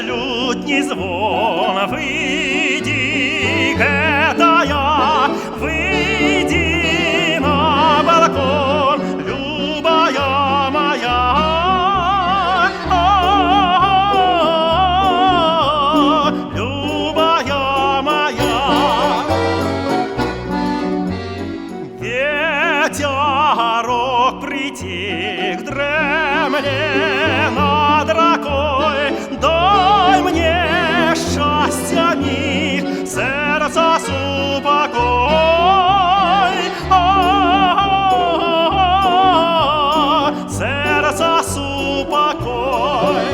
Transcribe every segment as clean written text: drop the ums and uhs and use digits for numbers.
лютний звон. Выйди, Катая, выйди на балкон, любая моя. Любая моя. Ветерок притих, дремле над рекой. Дай мне счастья миг, сердца супокой. Сердца супокой.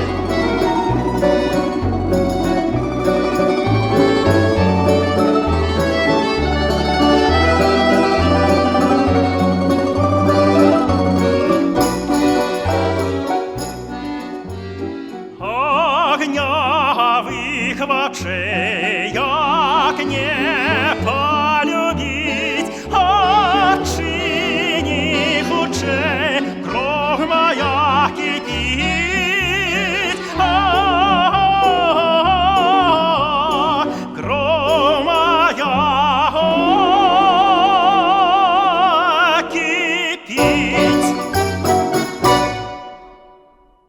Огнявых в очей, як не